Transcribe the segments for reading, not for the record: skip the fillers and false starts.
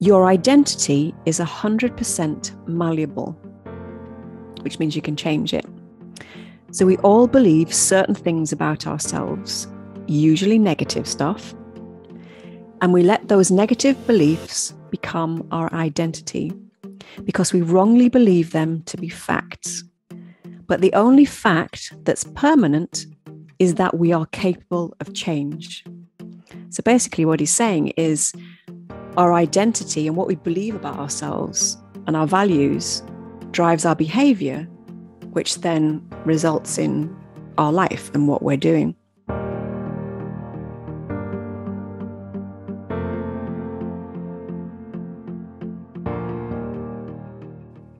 Your identity is 100% malleable, which means you can change it. So we all believe certain things about ourselves, usually negative stuff, and we let those negative beliefs become our identity because we wrongly believe them to be facts. But the only fact that's permanent is that we are capable of change. So basically what he's saying is our identity and what we believe about ourselves and our values drives our behavior, which then results in our life and what we're doing.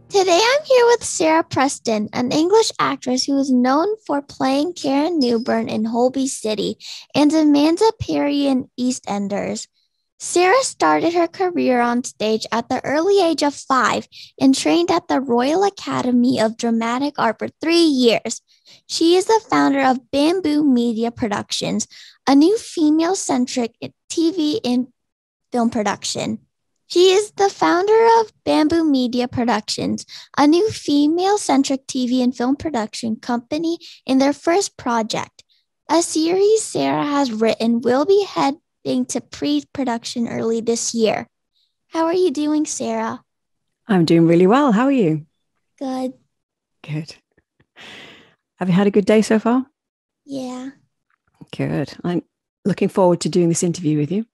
Today I'm here with Sarah Preston, an English actress who is known for playing Karen Newburn in Holby City and Amanda Perry in EastEnders. Sarah started her career on stage at the early age of 5 and trained at the Royal Academy of Dramatic Art for 3 years. She is the founder of Bamboo Media Productions, a new female-centric TV and film production. She is the founder of Bamboo Media Productions, a new female-centric TV and film production company in their first project. A series Sarah has written will be heading to pre-production early this year. How are you doing, Sarah? I'm doing really well. How are you? Good. Good. Have you had a good day so far? Yeah. Good. I'm looking forward to doing this interview with you.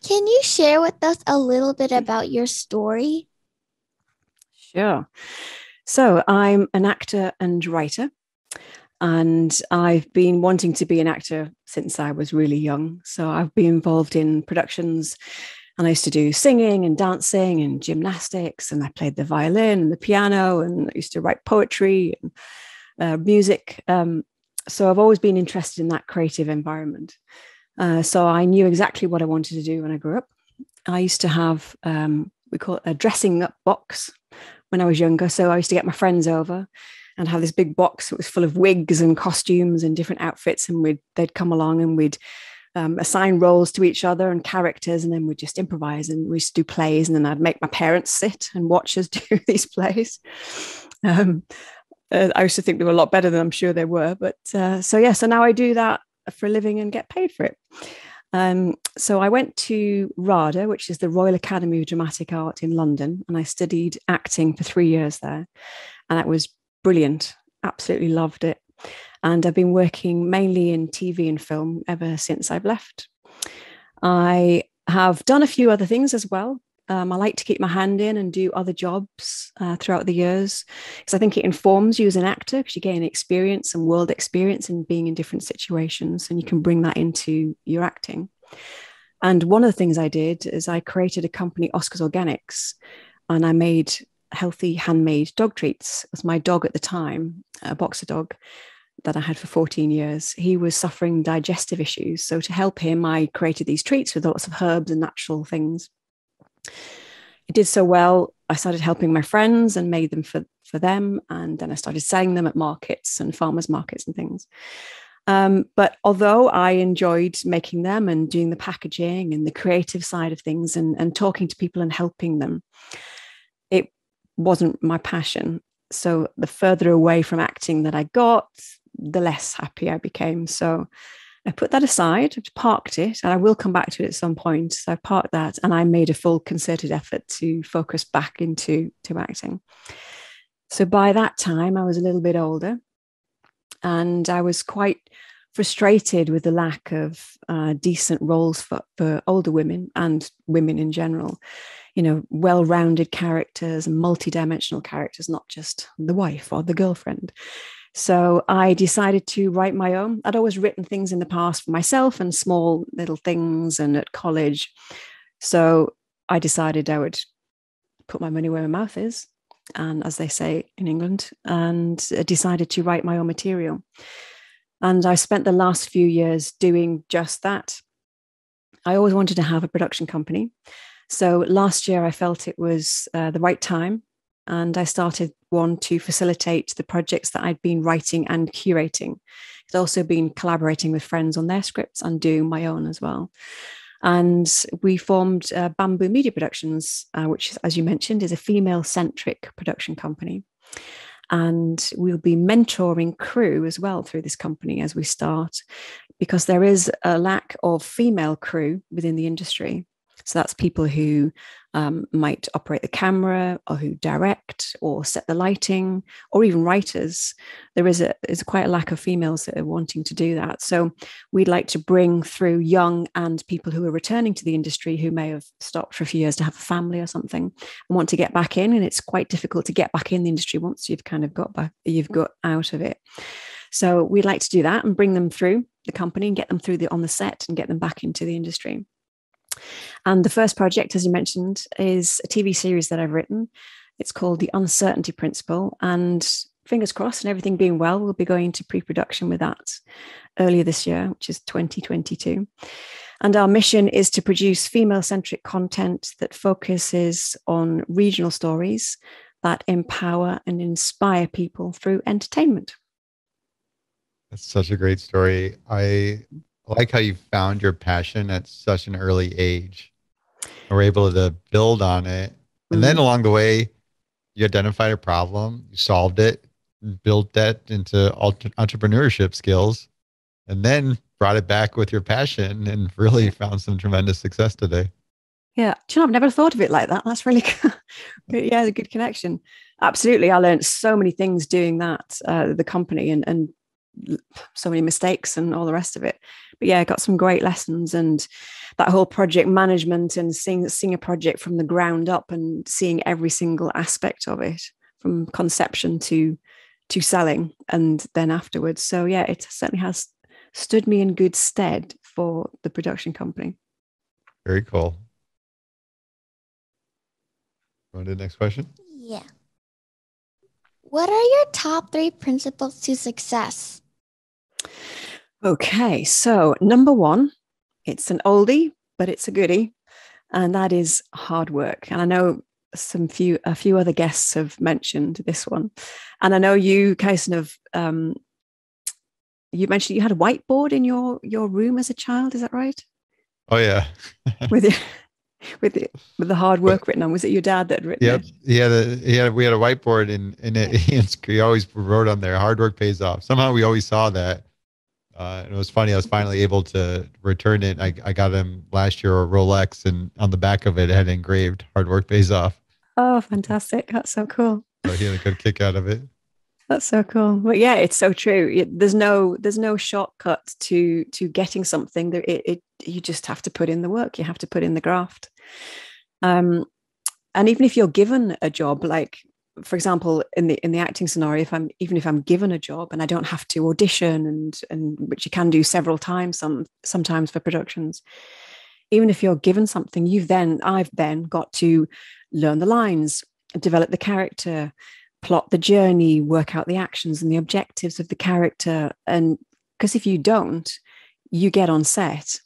Can you share with us a little bit about your story? Sure. So I'm an actor and writer, and I've been wanting to be an actor since I was really young. So I've been involved in productions, and I used to do singing and dancing and gymnastics, and I played the violin and the piano, and I used to write poetry and music. So I've always been interested in that creative environment. So I knew exactly what I wanted to do when I grew up. I used to have, we call it a dressing up box when I was younger. So I used to get my friends over and have this big box that was full of wigs and costumes and different outfits. And they'd come along and we'd assign roles to each other and characters. And then we'd just improvise, and we used to do plays. And then I'd make my parents sit and watch us do these plays. I used to think they were a lot better than I'm sure they were. But so now I do that for a living and get paid for it. So I went to RADA, which is the Royal Academy of Dramatic Art in London, and I studied acting for 3 years there. And that was brilliant. Absolutely loved it. And I've been working mainly in TV and film ever since I've left. I have done a few other things as well. I like to keep my hand in and do other jobs throughout the years, because I think it informs you as an actor, because you gain experience and world experience in being in different situations, and you can bring that into your acting. And one of the things I did is I created a company, Oscar's Organics, and I made healthy handmade dog treats. It was my dog at the time, a boxer dog that I had for 14 years. He was suffering digestive issues. So to help him, I created these treats with lots of herbs and natural things. It did so well, I started helping my friends and made them for them. And then I started selling them at markets and farmers markets and things. But although I enjoyed making them and doing the packaging and the creative side of things and talking to people and helping them, it wasn't my passion. So the further away from acting that I got, the less happy I became. So I put that aside, I've parked it, and I will come back to it at some point. So I parked that, and I made a full concerted effort to focus back into acting. So by that time, I was a little bit older, and I was quite frustrated with the lack of decent roles for older women and women in general. You know, well-rounded characters and multi-dimensional characters, not just the wife or the girlfriend. So I decided to write my own. I'd always written things in the past for myself and small little things and at college. So I decided I would put my money where my mouth is, and as they say in England, and decided to write my own material. And I spent the last few years doing just that. I always wanted to have a production company. So last year I felt it was the right time, and I started one to facilitate the projects that I'd been writing and curating. I'd also been collaborating with friends on their scripts and doing my own as well. And we formed Bamboo Media Productions, which, as you mentioned, is a female-centric production company. And we'll be mentoring crew as well through this company as we start, because there is a lack of female crew within the industry. So that's people who might operate the camera, or who direct or set the lighting, or even writers. There is quite a lack of females that are wanting to do that. So we'd like to bring through young and people who are returning to the industry, who may have stopped for a few years to have a family or something and want to get back in. And it's quite difficult to get back in the industry once you've kind of got out of it. So we'd like to do that and bring them through the company and get them through on the set and get them back into the industry. And the first project, as you mentioned, is a TV series that I've written. It's called The Uncertainty Principle. And fingers crossed, and everything being well, we'll be going to pre-production with that earlier this year, which is 2022. And our mission is to produce female-centric content that focuses on regional stories that empower and inspire people through entertainment. That's such a great story. I like how you found your passion at such an early age and were able to build on it. And then along the way, you identified a problem, you solved it, built that into entrepreneurship skills, and then brought it back with your passion and really found some tremendous success today. Yeah. Do you know, I've never thought of it like that. That's really good. Yeah, a good connection. Absolutely. I learned so many things doing that, the company, and so many mistakes and all the rest of it. But yeah, I got some great lessons, and that whole project management and seeing a project from the ground up and seeing every single aspect of it from conception to selling and then afterwards. So yeah, it certainly has stood me in good stead for the production company. Very cool. On to the next question. Yeah. What are your top 3 principles to success? Okay, so number 1, it's an oldie, but it's a goodie, and that is hard work. And I know a few other guests have mentioned this one, and I know you kind of you mentioned you had a whiteboard in your room as a child. Is that right? Oh yeah, with the hard work written on. Was it your dad that had written it? Yep. We had a whiteboard and he always wrote on there, "Hard work pays off." Somehow we always saw that. And it was funny. I was finally able to return it. I got him last year a Rolex, and on the back of it, it had engraved "Hard work pays off." Oh, fantastic. That's so cool. So he had a good kick out of it. That's so cool. But yeah, it's so true. There's no shortcut to getting something. You just have to put in the work. You have to put in the graft. And even if you're given a job, like for example, in the acting scenario, if I'm given a job and I don't have to audition and which you can do several times, sometimes for productions, even if you're given something, I've then got to learn the lines, develop the character, plot the journey, work out the actions and the objectives of the character. And because if you don't, you get on set,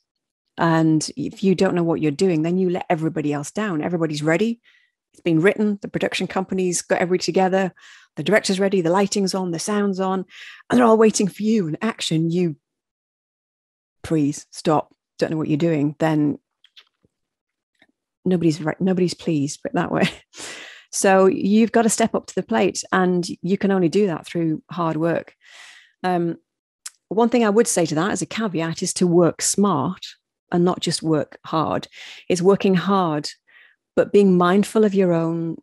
and if you don't know what you're doing, then you let everybody else down. Everybody's ready. It's been written. The production company's got everybody together. The director's ready. The lighting's on. The sound's on. And they're all waiting for you. And action, you freeze, stop, don't know what you're doing. Then nobody's pleased, but that way. So you've got to step up to the plate, and you can only do that through hard work. One thing I would say to that as a caveat is to work smart and not just work hard. It's working hard, but being mindful of your own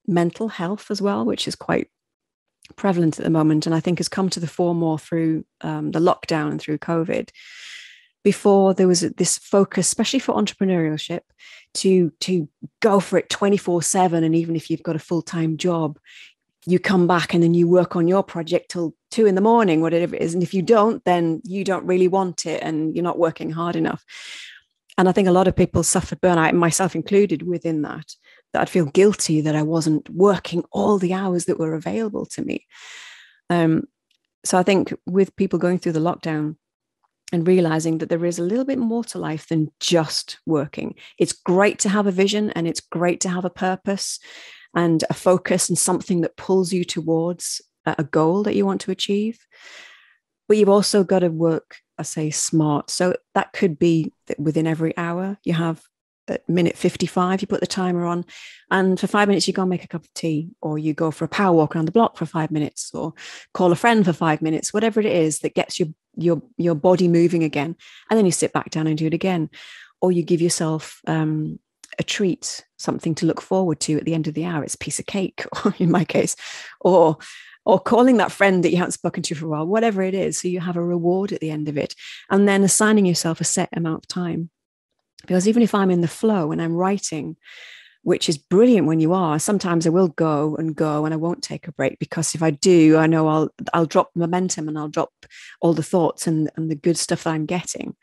mental health as well, which is quite prevalent at the moment, and I think has come to the fore more through the lockdown and through COVID. Before, there was this focus, especially for entrepreneurship, to go for it 24/7, and even if you've got a full-time job, you come back and then you work on your project till 2 a.m, whatever it is, and if you don't, then you don't really want it and you're not working hard enough. And I think a lot of people suffered burnout, myself included, within that I'd feel guilty that I wasn't working all the hours that were available to me. So I think with people going through the lockdown and realizing that there is a little bit more to life than just working. It's great to have a vision, and it's great to have a purpose and a focus and something that pulls you towards a goal that you want to achieve. but you've also got to work, I say, smart. So that could be that within every hour you have at minute 55, you put the timer on, and for 5 minutes you go and make a cup of tea, or you go for a power walk around the block for 5 minutes, or call a friend for 5 minutes, whatever it is that gets your body moving again. And then you sit back down and do it again. Or you give yourself a treat, something to look forward to at the end of the hour. It's a piece of cake, in my case, or calling that friend that you haven't spoken to for a while, whatever it is. So you have a reward at the end of it. And then assigning yourself a set amount of time. Because even if I'm in the flow and I'm writing, which is brilliant when you are, sometimes I will go and I won't take a break, because if I do, I know I'll drop momentum and I'll drop all the thoughts and the good stuff that I'm getting.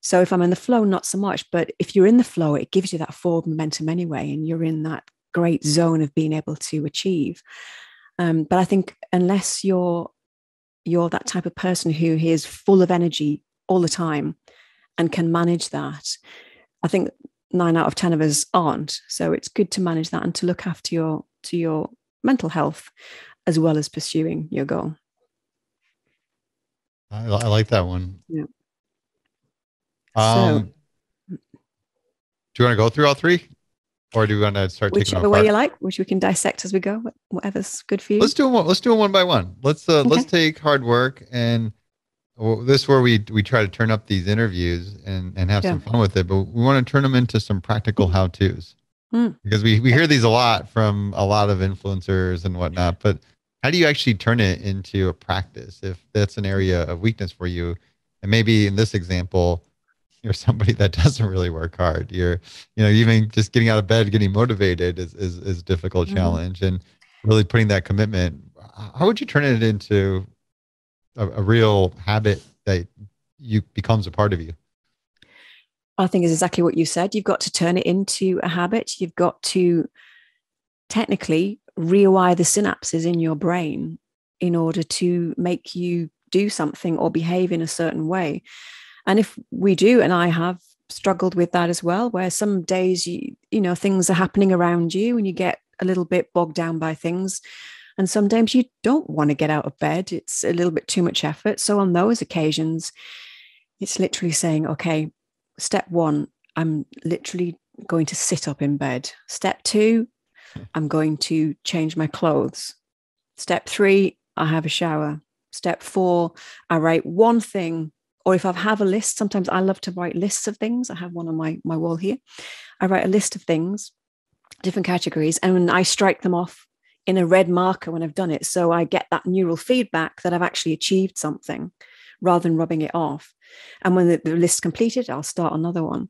So if I'm in the flow, not so much. But if you're in the flow, it gives you that forward momentum anyway, and you're in that great zone of being able to achieve. But I think unless you're that type of person who is full of energy all the time and can manage that, I think 9 out of 10 of us aren't. So it's good to manage that and to look after your mental health as well as pursuing your goal. I like that one. Yeah. Do you want to go through all three, or do we want to start taking them apart? Whichever way you like, which we can dissect as we go, whatever's good for you. Let's do them one by one. Let's take hard work, and this is where we try to turn up these interviews and have some fun with it, but we want to turn them into some practical how-tos, because we hear these a lot from a lot of influencers and whatnot, but how do you actually turn it into a practice if that's an area of weakness for you? And maybe in this example, you're somebody that doesn't really work hard. Even just getting out of bed, getting motivated is a difficult challenge, and really putting that commitment. How would you turn it into a real habit that becomes a part of you? I think is exactly what you said. You've got to turn it into a habit. You've got to technically rewire the synapses in your brain in order to make you do something or behave in a certain way. And if we do, and I have struggled with that as well, where some days, things are happening around you and you get a little bit bogged down by things. And sometimes you don't want to get out of bed. It's a little bit too much effort. So on those occasions, it's literally saying, okay, step 1, I'm literally going to sit up in bed. Step 2, I'm going to change my clothes. Step 3, I have a shower. Step 4, I write one thing. Or if I have a list, sometimes I love to write lists of things. I have one on my wall here. I write a list of things, different categories, and I strike them off in a red marker when I've done it. So I get that neural feedback that I've actually achieved something rather than rubbing it off. And when the list's completed, I'll start another one.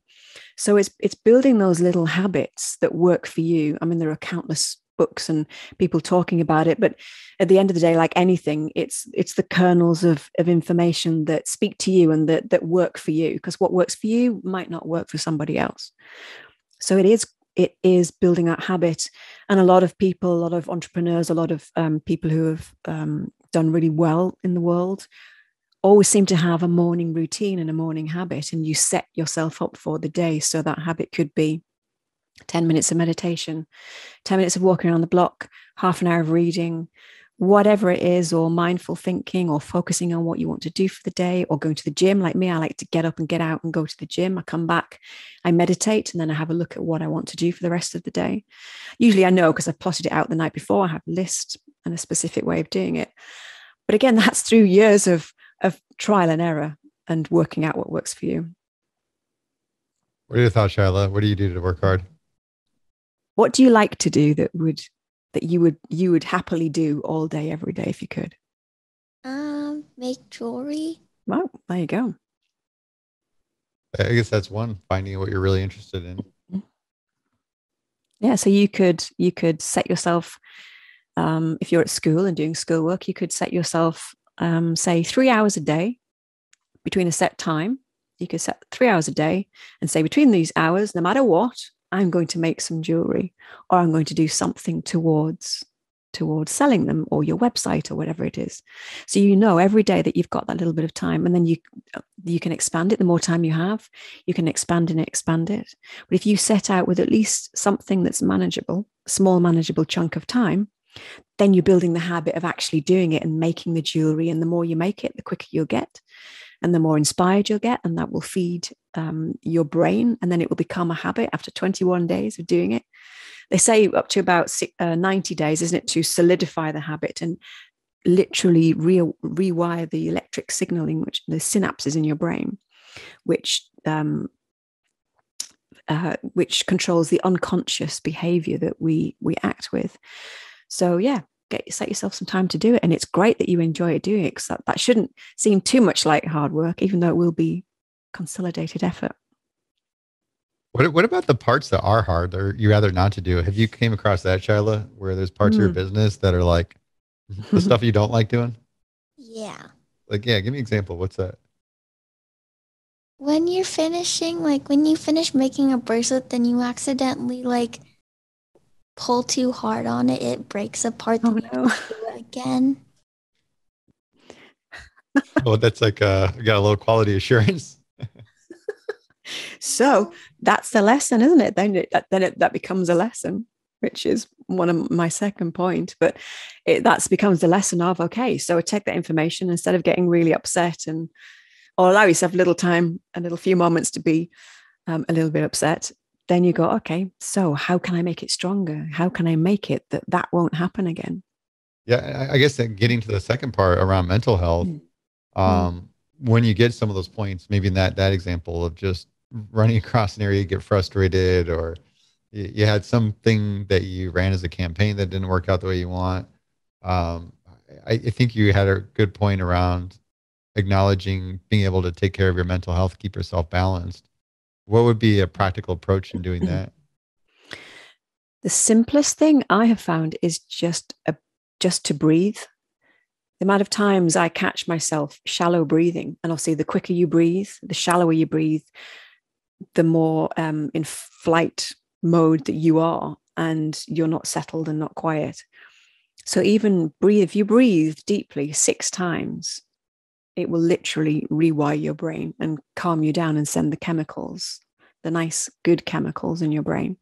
So it's building those little habits that work for you. I mean, there are countless books and people talking about it, but at the end of the day, like anything, it's the kernels of information that speak to you and that work for you, because what works for you might not work for somebody else. So it is building that habit. And a lot of people, a lot of entrepreneurs, a lot of people who have done really well in the world always seem to have a morning routine and a morning habit, and you set yourself up for the day. So that habit could be 10 minutes of meditation, 10 minutes of walking around the block, half an hour of reading, whatever it is, or mindful thinking, or focusing on what you want to do for the day, or going to the gym. Like me, I like to get up and get out and go to the gym. I come back, I meditate, and then I have a look at what I want to do for the rest of the day. Usually I know because I've plotted it out the night before. I have a list and a specific way of doing it. But again, that's through years of trial and error and working out what works for you. What are your thoughts, Shyla? What do you do to work hard? What do you like to do that you would happily do all day, every day if you could? Make jewelry. Well, there you go. I guess that's one, finding what you're really interested in. Yeah, so you could set yourself, if you're at school and doing schoolwork, you could set yourself, say 3 hours a day between a set time. You could set 3 hours a day and say between these hours, no matter what, I'm going to make some jewelry, or I'm going to do something towards selling them, or your website, or whatever it is. So every day that you've got that little bit of time, and then you can expand it. The more time you have, you can expand it. But if you set out with at least something that's manageable, small manageable chunk of time, Then you're building the habit of actually doing it and making the jewelry. And the more you make it, the quicker you'll get and the more inspired you'll get. And that will feed your brain. And then it will become a habit after 21 days of doing it. They say up to about 90 days, isn't it, to solidify the habit and literally rewire the electric signaling, which the synapses in your brain, which controls the unconscious behavior that we act with. So yeah, set yourself some time to do it. And it's great that you enjoy doing it, because that shouldn't seem too much like hard work, even though it will be consolidated effort. What about the parts that are hard or you rather not to do? Have you came across that, Shyla, where there's parts of your business that are like the stuff you don't like doing? Yeah. Like, yeah, give me an example. What's that? When you're finishing, like when you finish making a bracelet, then you accidentally like pull too hard on it, it breaks apart. Oh then no. you have to do it again. Oh, that's like you got a little quality assurance. So that's the lesson, isn't it? That becomes a lesson, which is one of my second point. But that becomes the lesson of, okay, so take that information instead of getting really upset, or allow yourself a little time, a little few moments to be a little bit upset. Then you go, okay, so how can I make it stronger? How can I make it that won't happen again? Yeah, I guess that getting to the second part around mental health, when you get some of those points, maybe in that example of just running across an area, you get frustrated, or you had something that you ran as a campaign that didn't work out the way you want. I think you had a good point around acknowledging being able to take care of your mental health, keep yourself balanced. What would be a practical approach in doing that? The simplest thing I have found is just to breathe. The amount of times I catch myself shallow breathing, and obviously the quicker you breathe, the shallower you breathe, the more in flight mode that you are, and you're not settled and not quiet. So even if you breathe deeply 6 times, it will literally rewire your brain and calm you down and send the chemicals, the nice, good chemicals in your brain,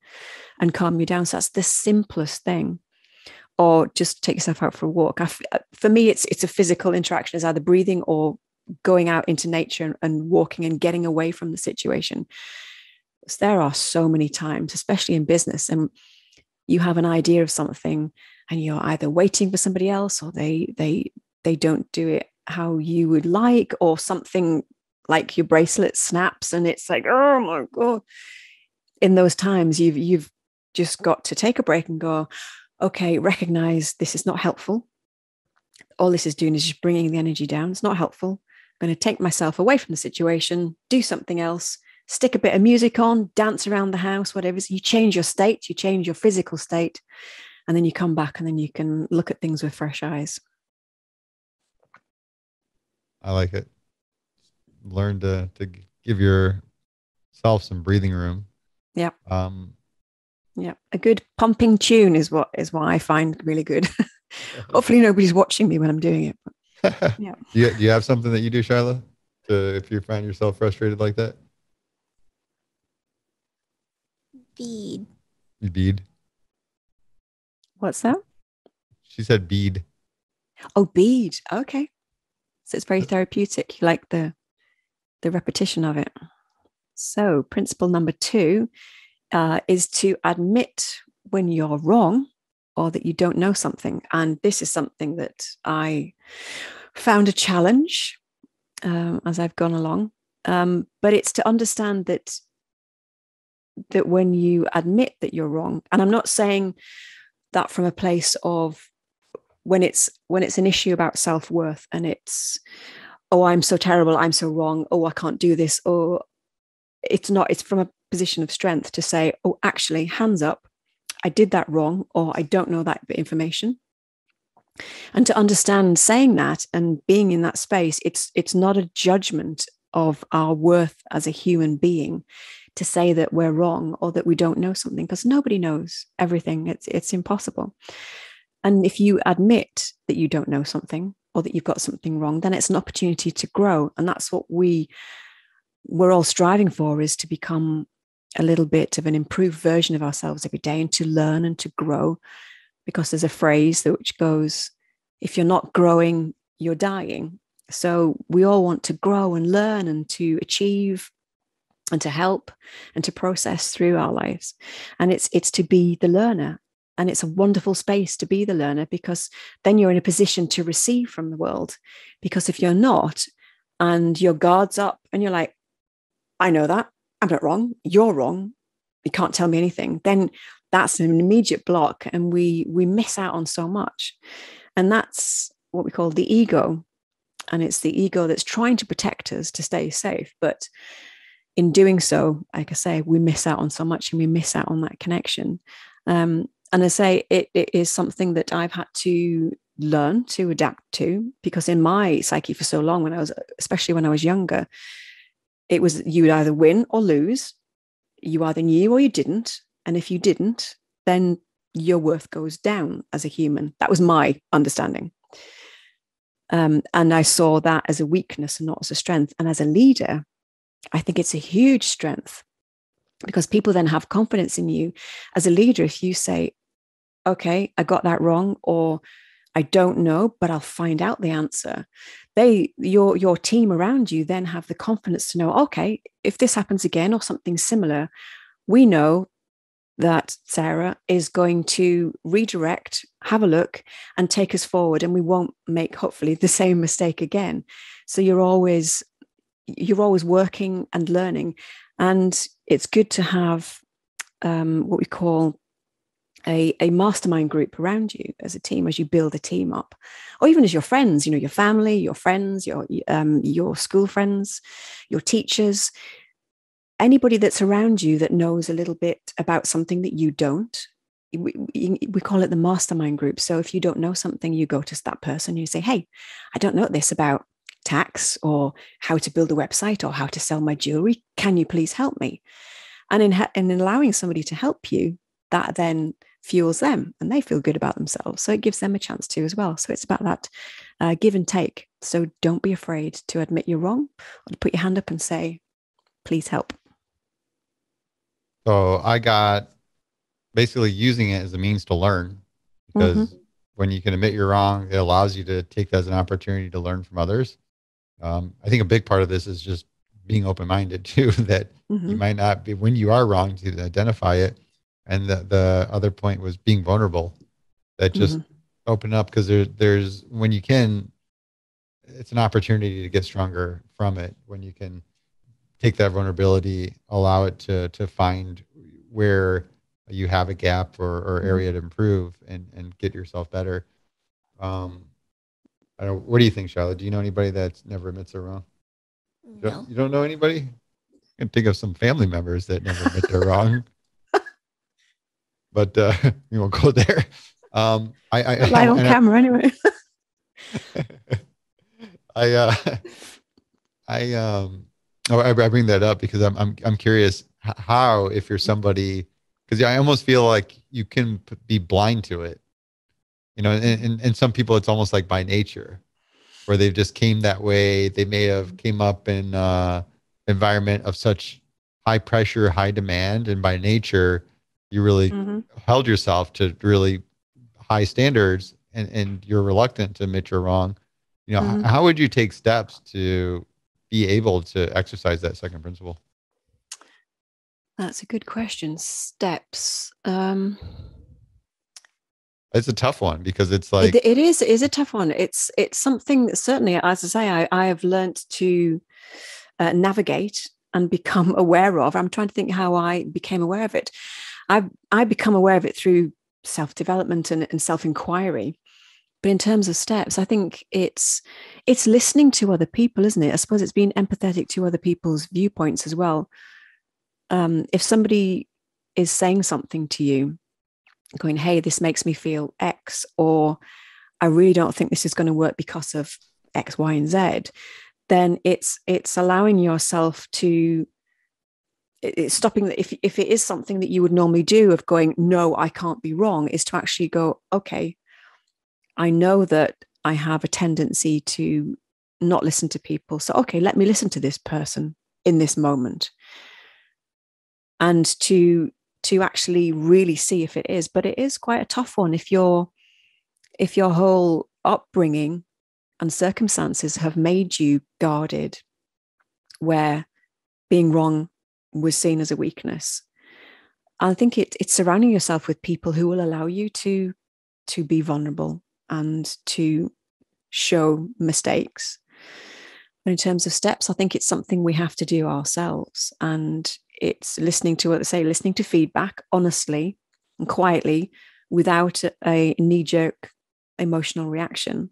and calm you down. So that's the simplest thing. Or just take yourself out for a walk. For me, it's a physical interaction, is either breathing or going out into nature and walking and getting away from the situation. So there are so many times, especially in business, and you have an idea of something and you're either waiting for somebody else, or they don't do it how you would like, or something like your bracelet snaps and it's like, oh my God. In those times, you've just got to take a break and go, okay, recognize this is not helpful. All this is doing is just bringing the energy down. It's not helpful. I'm going to take myself away from the situation, do something else, stick a bit of music on, dance around the house, whatever. So you change your state, you change your physical state, and then you come back and then you can look at things with fresh eyes. I like it. Learn to give yourself some breathing room. Yeah. Yeah, a good pumping tune is what I find really good. Hopefully nobody's watching me when I'm doing it. But, yeah. Do you have something that you do, Shyla, if you find yourself frustrated like that? Bead. You bead? What's that? She said bead. Oh, bead. Okay. So it's very therapeutic. You like the repetition of it. So principle number 2 is to admit when you're wrong or that you don't know something. And this is something that I found a challenge as I've gone along. But it's to understand that when you admit that you're wrong, and I'm not saying that from a place of when it's an issue about self-worth and it's, oh, I'm so terrible, I'm so wrong, oh, I can't do this, or it's not, it's from a position of strength to say, oh, actually, hands up, I did that wrong, or I don't know that information. And to understand saying that and being in that space, it's not a judgment of our worth as a human being to say that we're wrong or that we don't know something, because nobody knows everything. It's impossible. And if you admit that you don't know something or that you've got something wrong, then it's an opportunity to grow. And that's what we're all striving for, is to become a little bit of an improved version of ourselves every day and to learn and to grow, because there's a phrase which goes, if you're not growing, you're dying. So we all want to grow and learn and to achieve and to help and to process through our lives. And it's to be the learner. And it's a wonderful space to be the learner, because then you're in a position to receive from the world. Because if you're not, and your guard's up and you're like, I know that, I'm not wrong, you're wrong, you can't tell me anything, then that's an immediate block, and we miss out on so much. And that's what we call the ego. And it's the ego that's trying to protect us to stay safe. But in doing so, like I say, we miss out on so much, and we miss out on that connection. And I say it is something that I've had to learn to adapt to, because in my psyche for so long, especially when I was younger, it was you would either win or lose. You either knew or you didn't. And if you didn't, then your worth goes down as a human. That was my understanding. And I saw that as a weakness and not as a strength. And as a leader, I think it's a huge strength, because people then have confidence in you as a leader. If you say, okay, I got that wrong, or I don't know, but I'll find out the answer. Your team around you then have the confidence to know, okay, if this happens again or something similar, we know that Sarah is going to redirect, have a look, and take us forward, and we won't make, hopefully, the same mistake again. So you're always working and learning. And it's good to have what we call a mastermind group around you as a team, as you build a team up, or even as your friends, your family, your friends, your school friends, your teachers, anybody that's around you that knows a little bit about something that you don't. We call it the mastermind group. So if you don't know something, you go to that person, you say, hey, I don't know this about tax or how to build a website or how to sell my jewelry. Can you please help me? And in allowing somebody to help you, that then fuels them and they feel good about themselves. So it gives them a chance to as well. So it's about that give and take. So don't be afraid to admit you're wrong, or to put your hand up and say, please help. So I got basically using it as a means to learn, because when you can admit you're wrong, it allows you to take that as an opportunity to learn from others. I think a big part of this is just being open-minded too, that you might not be, when you are wrong, to identify it. And the other point was being vulnerable, that just open up, because there's when you can, it's an opportunity to get stronger from it. When you can take that vulnerability, allow it to find where you have a gap or area to improve and get yourself better. I don't know, what do you think, Charlotte? Do you know anybody that's never admits they're wrong? No. You don't know anybody? I can think of some family members that never admit they're wrong. But we won't go there. I live on camera anyway. I bring that up because I'm curious how, if you're somebody, because I almost feel like you can be blind to it, and some people it's almost like by nature, where they've just came that way. They may have came up in environment of such high pressure, high demand, and by nature you really held yourself to really high standards, and you're reluctant to admit you're wrong. How would you take steps to be able to exercise that second principle? That's a good question. Steps. It's a tough one, because it's like it is a tough one. It's something that certainly, as I say, I have learned to navigate and become aware of. I'm trying to think how I became aware of it. I become aware of it through self-development and self-inquiry. But in terms of steps, I think it's listening to other people, isn't it? I suppose it's being empathetic to other people's viewpoints as well. If somebody is saying something to you, going, hey, this makes me feel X, or I really don't think this is going to work because of X, Y, and Z, then it's allowing yourself to, it's stopping that if it is something that you would normally do of going, no, I can't be wrong, is to actually go, okay, I know that I have a tendency to not listen to people. So, okay, let me listen to this person in this moment. And to to actually really see if it is. But it is quite a tough one if your whole upbringing and circumstances have made you guarded, where being wrong was seen as a weakness. I think it's surrounding yourself with people who will allow you to be vulnerable and to show mistakes. But in terms of steps, I think it's something we have to do ourselves. And it's listening to what they say, listening to feedback honestly and quietly without a knee-jerk emotional reaction,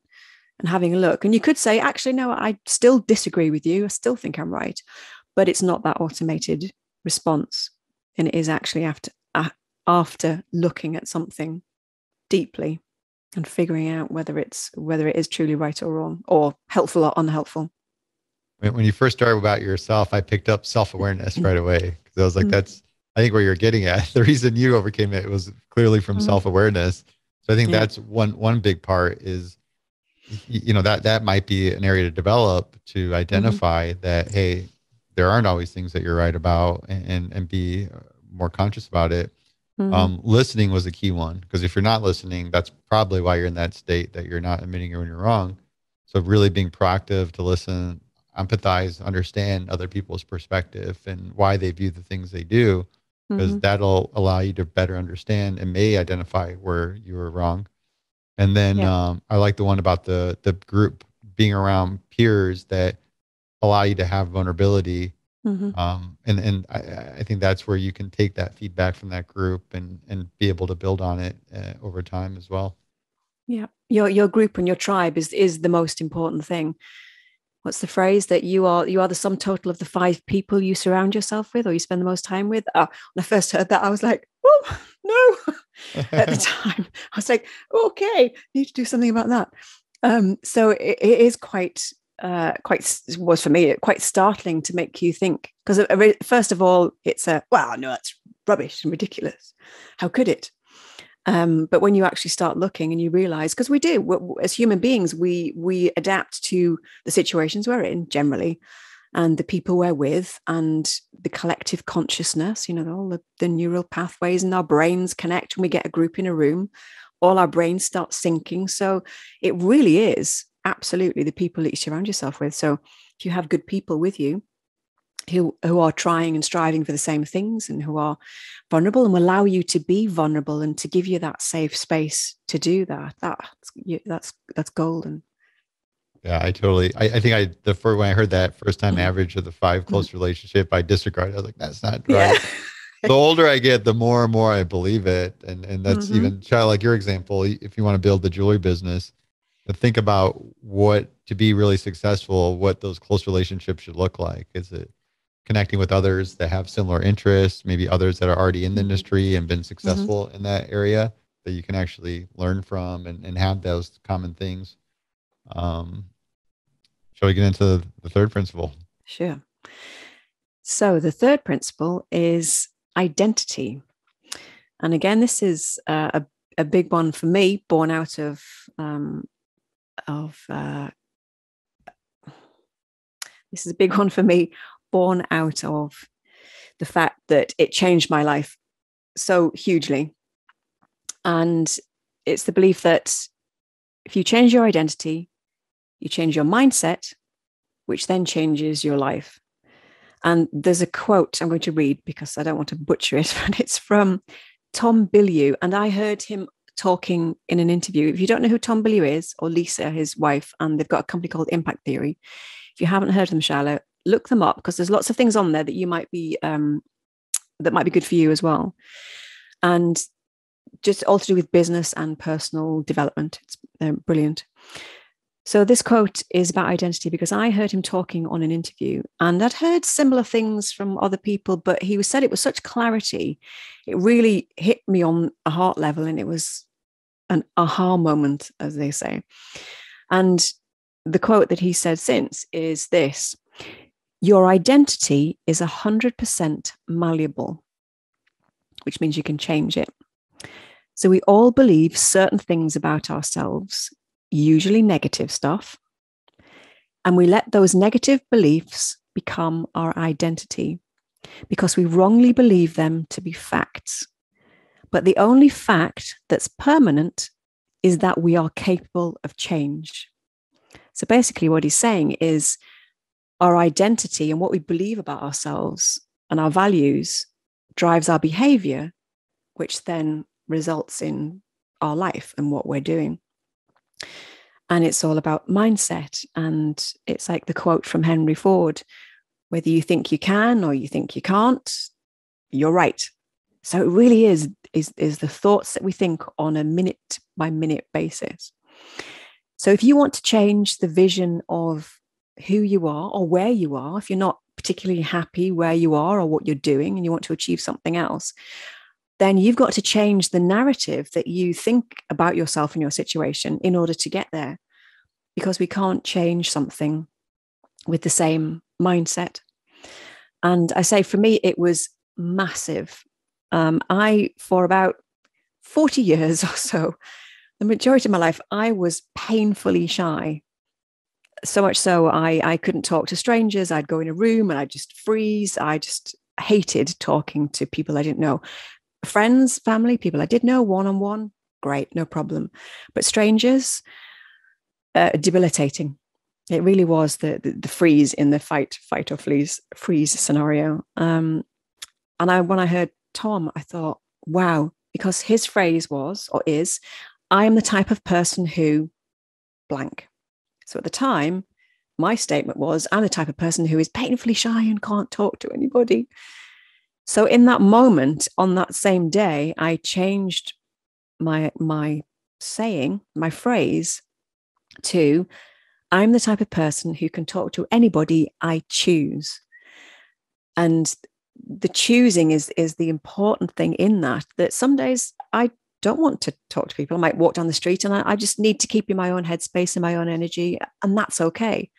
and having a look. And you could say, actually, no, I still disagree with you. I still think I'm right. But it's not that automated response. And it is actually after looking at something deeply and figuring out whether it is truly right or wrong, or helpful or unhelpful. When you first started about yourself, I picked up self-awareness right away, because I was like, that's, I think, where you're getting at. The reason you overcame it was clearly from self-awareness. So I think that's one big part is, that might be an area to develop, to identify that, hey, there aren't always things that you're right about, and be more conscious about it. Listening was a key one, because if you're not listening, that's probably why you're in that state, that you're not admitting when you're wrong. So really being proactive to listen, empathize, understand other people's perspective and why they view the things they do, because that'll allow you to better understand and may identify where you were wrong. And then I like the one about the group, being around peers that allow you to have vulnerability. And I think that's where you can take that feedback from that group and be able to build on it over time as well. Yeah, your group and your tribe is the most important thing. What's the phrase, that you are the sum total of the 5 people you surround yourself with, or you spend the most time with? When I first heard that, I was like, oh no. At the time, I was like, okay, need to do something about that. So it is quite was for me quite startling to make you think, because first of all, it's well, no, that's rubbish and ridiculous. How could it? But when you actually start looking and you realize, because we do, as human beings, we adapt to the situations we're in generally, and the people we're with, and the collective consciousness, all the neural pathways in our brains connect when we get a group in a room, all our brains start syncing. So it really is absolutely the people that you surround yourself with. So if you have good people with you who are trying and striving for the same things, and who are vulnerable and will allow you to be vulnerable and to give you that safe space to do that's golden. Yeah, I totally. I think when I heard that first time average of the 5 close relationship, I disregarded. I was like, that's not right. The older I get, the more and more I believe it, and that's even like your example. If you want to build the jewelry business, think about what, to be really successful, what those close relationships should look like. Is it connecting with others that have similar interests, maybe others that are already in the industry and been successful in that area, that you can actually learn from and have those common things? Shall we get into the third principle? Sure. So the third principle is identity. And again, this is a big one for me, born out of this is a big one for me, born out of the fact that it changed my life so hugely. And it's the belief that if you change your identity, you change your mindset, which then changes your life. And there's a quote I'm going to read because I don't want to butcher it, but it's from Tom Bilyeu. And I heard him talking in an interview. If you don't know who Tom Bilyeu is, or Lisa, his wife, and they've got a company called Impact Theory. If you haven't heard of them, Charlotte, look them up, because there's lots of things on there that you might be that might be good for you as well. And just all to do with business and personal development. It's brilliant. So this quote is about identity, because I heard him talking on an interview, and I'd heard similar things from other people, but he said it with such clarity. It really hit me on a heart level, and it was an aha moment, as they say. And the quote that he said since is this: your identity is 100% malleable, which means you can change it. So we all believe certain things about ourselves, usually negative stuff, and we let those negative beliefs become our identity. because we wrongly believe them to be facts. But the only fact that's permanent is that we are capable of change. So basically what he's saying is our identity and what we believe about ourselves and our values drives our behavior, which then results in our life and what we're doing. And it's all about mindset. And it's like the quote from Henry Ford, whether you think you can or you think you can't, you're right. So it really is the thoughts that we think on a minute by minute basis. So if you want to change the vision of who you are or where you are, if you're not particularly happy where you are or what you're doing and you want to achieve something else, then you've got to change the narrative that you think about yourself and your situation in order to get there, because we can't change something with the same mindset. And I say for me, it was massive. For about 40 years or so, the majority of my life, I was painfully shy. So much so I couldn't talk to strangers. I'd go in a room and I'd just freeze. I just hated talking to people I didn't know. Friends, family, people I did know, one-on-one, great, no problem. But strangers, debilitating. It really was the freeze in the fight or freeze scenario. And when I heard Tom, I thought, wow, because his phrase was or is, I am the type of person who blank. So at the time, my statement was, I'm the type of person who is painfully shy and can't talk to anybody. So in that moment, on that same day, I changed my saying, my phrase to, I'm the type of person who can talk to anybody I choose. And the choosing is the important thing in that some days I don't want to talk to people. I might walk down the street and I just need to keep in my own headspace and my own energy, and that's okay.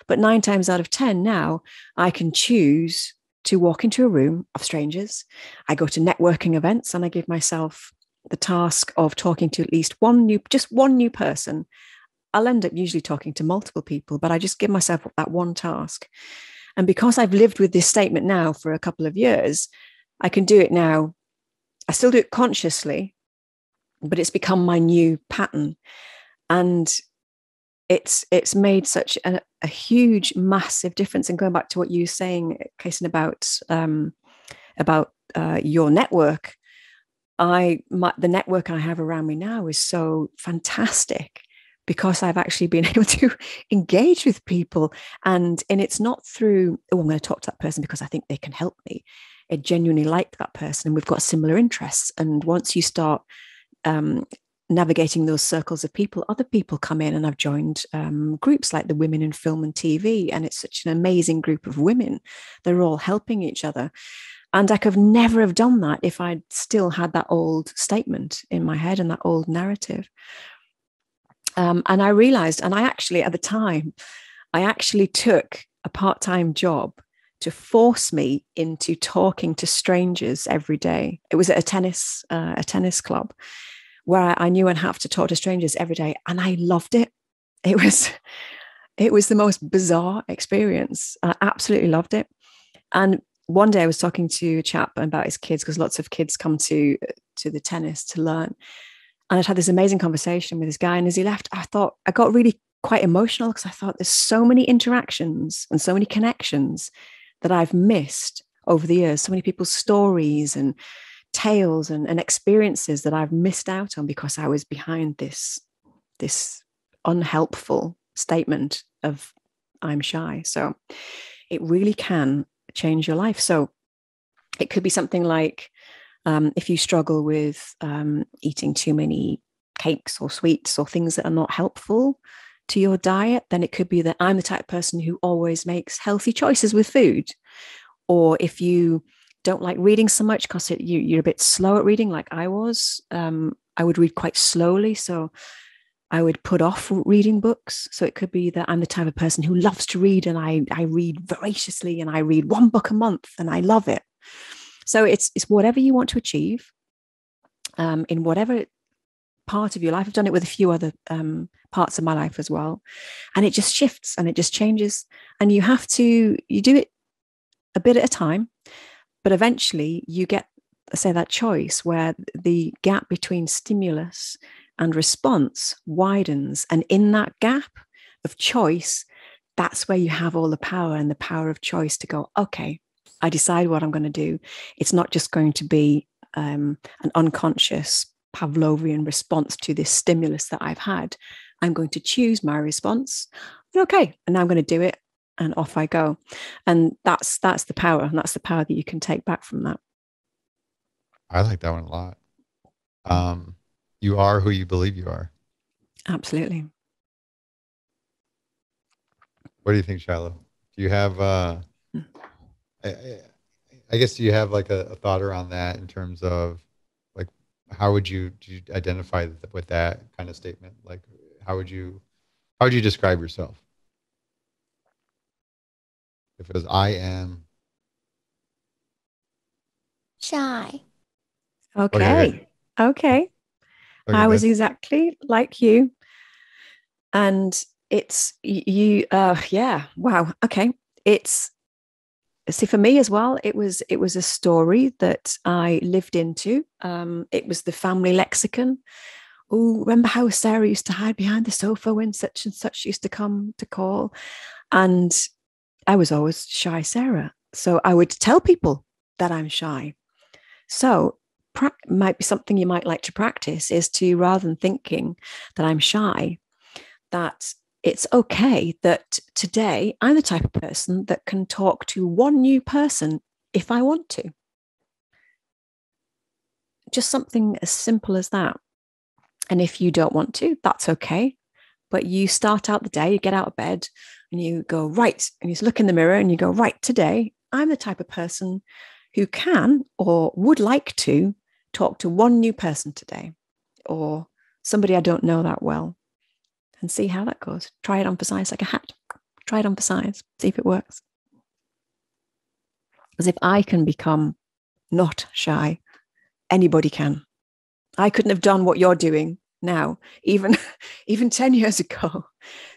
But 9 times out of 10 now, I can choose to walk into a room of strangers. I go to networking events and I give myself the task of talking to at least one new person. I'll end up usually talking to multiple people, but I just give myself that one task. And because I've lived with this statement now for a couple of years, I can do it now. I still do it consciously, but it's become my new pattern. And it's made such a huge, massive difference. And going back to what you were saying, Kason, about your network, the network I have around me now is so fantastic because I've actually been able to engage with people. And it's not through, oh, I'm going to talk to that person because I think they can help me. I genuinely like that person and we've got similar interests. And once you start navigating those circles of people, other people come in, and I've joined groups like the Women in Film and TV, and it's such an amazing group of women. They're all helping each other. And I could never have done that if I'd still had that old statement in my head and that old narrative. And I realized, and I actually, at the time, I actually took a part-time job to force me into talking to strangers every day. It was at a tennis club where I knew I'd have to talk to strangers every day. And I loved it. It was the most bizarre experience. I absolutely loved it. And one day I was talking to a chap about his kids, because lots of kids come to the tennis to learn. And I'd had this amazing conversation with this guy. And as he left, I got really quite emotional because I thought there's so many interactions and so many connections that I've missed over the years, so many people's stories and tales and experiences that I've missed out on because I was behind this unhelpful statement of I'm shy. So it really can change your life. So it could be something like, if you struggle with eating too many cakes or sweets or things that are not helpful to your diet, then it could be that I'm the type of person who always makes healthy choices with food. Or if you don't like reading so much because you're a bit slow at reading like I was, I would read quite slowly. So I would put off reading books. So it could be that I'm the type of person who loves to read, and I read voraciously, and I read 1 book a month and I love it. So it's whatever you want to achieve in whatever part of your life. I've done it with a few other parts of my life as well. And it just shifts and it just changes. And you do it a bit at a time. But eventually you get, say, that choice where the gap between stimulus and response widens. And in that gap of choice, that's where you have all the power and the power of choice to go, okay, I decide what I'm going to do. It's not just going to be an unconscious Pavlovian response to this stimulus that I've had. I'm going to choose my response. Okay, and now I'm going to do it, and off I go. And that's the power, and that's the power that you can take back from that. I like that one a lot. You are who you believe you are. Absolutely. What do you think, Shiloh? Do you have, I guess, do you have like a thought around that in terms of like, how would you identify with that kind of statement? Like, how would you describe yourself? If it was, I am Shy. Okay. I was exactly like you. And it's you, yeah. Wow. Okay. See, for me as well, it was a story that I lived into. It was the family lexicon. Oh, remember how Sarah used to hide behind the sofa when such and such used to come to call? And I was always shy Sarah. So I would tell people that I'm shy. So might be something you might like to practice is to, rather than thinking that I'm shy, that it's okay that today I'm the type of person that can talk to one new person if I want to. Just something as simple as that. And if you don't want to, that's okay. But you start out the day, you get out of bed and you go, right. And you look in the mirror and you go, right, today I'm the type of person who can or would like to talk to one new person today, or somebody I don't know that well, and see how that goes. Try it on for size, like a hat. Try it on for size, see if it works. Because if I can become not shy, anybody can. I couldn't have done what you're doing now, even 10 years ago,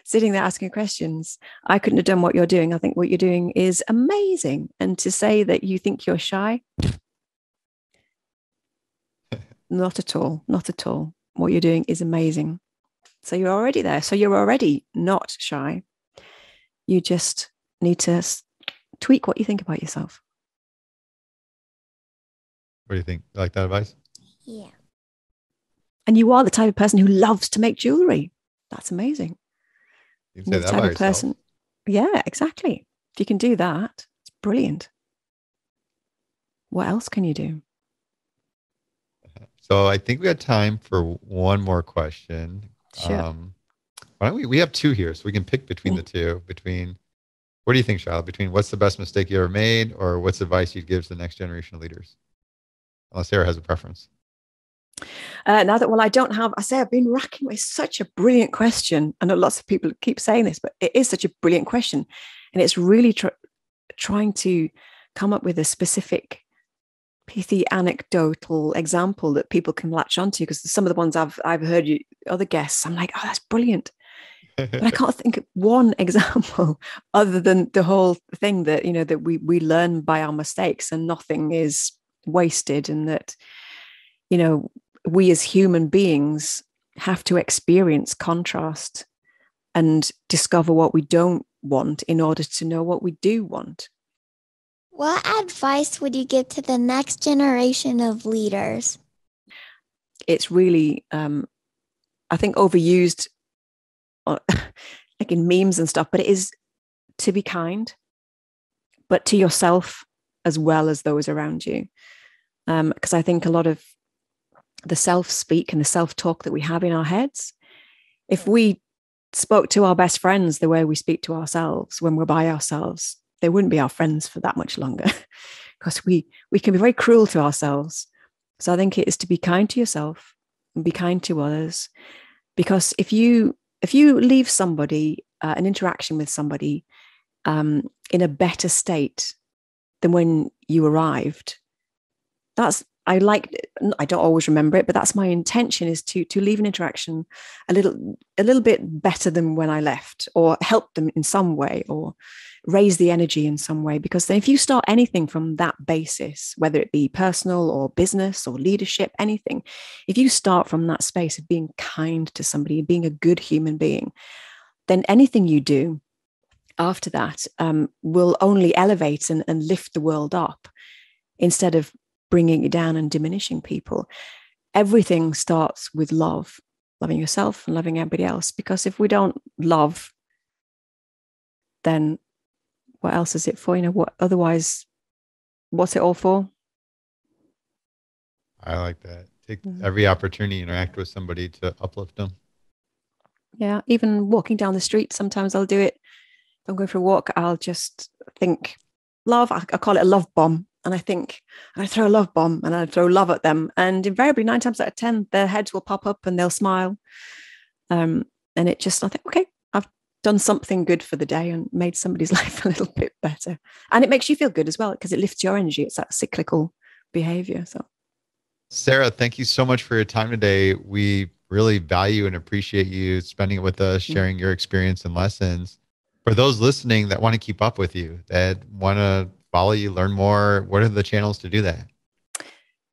sitting there asking questions. I couldn't have done what you're doing. I think what you're doing is amazing. And to say that you think you're shy, not at all, not at all. What you're doing is amazing. So you're already there. So you're already not shy. You just need to tweak what you think about yourself. What do you think? You like that advice? Yeah. And you are the type of person who loves to make jewelry. That's amazing. You can say that about yourself. Yeah, exactly. If you can do that, it's brilliant. What else can you do? So I think we got time for one more question. Sure. Why don't we have two here, so we can pick between the two. What do you think, Charlotte? Between what's the best mistake you ever made, or what's advice you'd give to the next generation of leaders? Unless Sarah has a preference. I don't have, I've been racking with such a brilliant question. I know lots of people keep saying this, but it is such a brilliant question. And it's really trying to come up with a specific pithy anecdotal example that people can latch onto, because some of the ones I've heard other guests, I'm like, oh, that's brilliant. But I can't think of one example other than the whole thing that, that we learn by our mistakes and nothing is wasted, and that, we as human beings have to experience contrast and discover what we don't want in order to know what we do want. What advice would you give to the next generation of leaders? It's really, I think, overused like in memes and stuff, but it is to be kind, but to yourself as well as those around you. Because I think a lot of the self-speak and the self-talk that we have in our heads, if we spoke to our best friends the way we speak to ourselves when we're by ourselves, they wouldn't be our friends for that much longer, because we can be very cruel to ourselves. So I think it is to be kind to yourself and be kind to others, because if you leave somebody, an interaction with somebody in a better state than when you arrived, I don't always remember it, but that's my intention, is to leave an interaction a little bit better than when I left, or help them in some way, or raise the energy in some way. Because then if you start anything from that basis, whether it be personal or business or leadership, anything, if you start from that space of being kind to somebody, being a good human being, then anything you do after that will only elevate and lift the world up, instead of bringing it down and diminishing people. Everything starts with love, loving yourself and loving everybody else. Because if we don't love, then what else is it for? What otherwise, what's it all for? I like that. Take every opportunity to interact with somebody to uplift them. Yeah, even walking down the street, sometimes I'll do it. If I'm going for a walk, I'll just think love. I call it a love bomb. And I think, and I throw a love bomb and I throw love at them. And invariably 9 times out of 10, their heads will pop up and they'll smile. And I think, okay, I've done something good for the day and made somebody's life a little bit better. And it makes you feel good as well, because it lifts your energy. It's that cyclical behavior. So, Sarah, thank you so much for your time today. We really value and appreciate you spending it with us, sharing your experience and lessons. For those listening that want to keep up with you, that want to follow you, learn more, what are the channels to do that?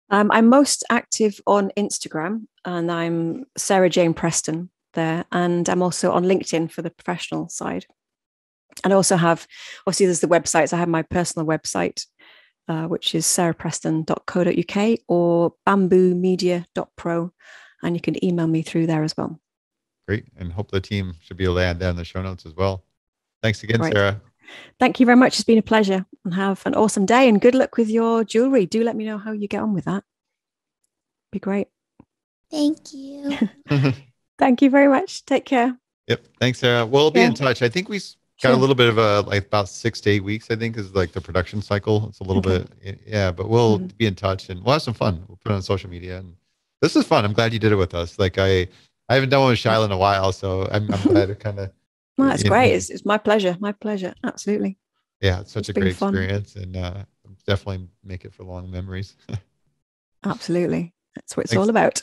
I'm most active on Instagram, and I'm Sarah Jane Preston there. And I'm also on LinkedIn for the professional side. And I also have, obviously there's the websites. I have my personal website, which is sarahpreston.co.uk or bamboomedia.pro. And you can email me through there as well. Great. And hope the team should be able to add that in the show notes as well. Thanks again, Right. Sarah. Thank you very much. It's been a pleasure, and have an awesome day, and good luck with your jewelry. Do let me know how you get on with that. Be great. Thank you. Thank you very much. Take care. Yep. Thanks, Sarah. We'll be in touch. I think we got a little bit of about 6 to 8 weeks, I think, is like the production cycle. It's a little bit, yeah, but we'll be in touch and we'll have some fun. We'll put it on social media. And this is fun. I'm glad you did it with us. Like I haven't done one with Shiloh in a while, so I'm glad it kind of. Well, that's great. It's my pleasure. My pleasure. Absolutely. Yeah, it's such a great fun. experience, and definitely make it for long memories. Absolutely. That's what it's all about.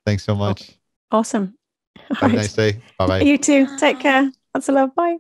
Thanks so much. Awesome. Have a nice day. Bye-bye. You too. Take care. Lots of love. Bye.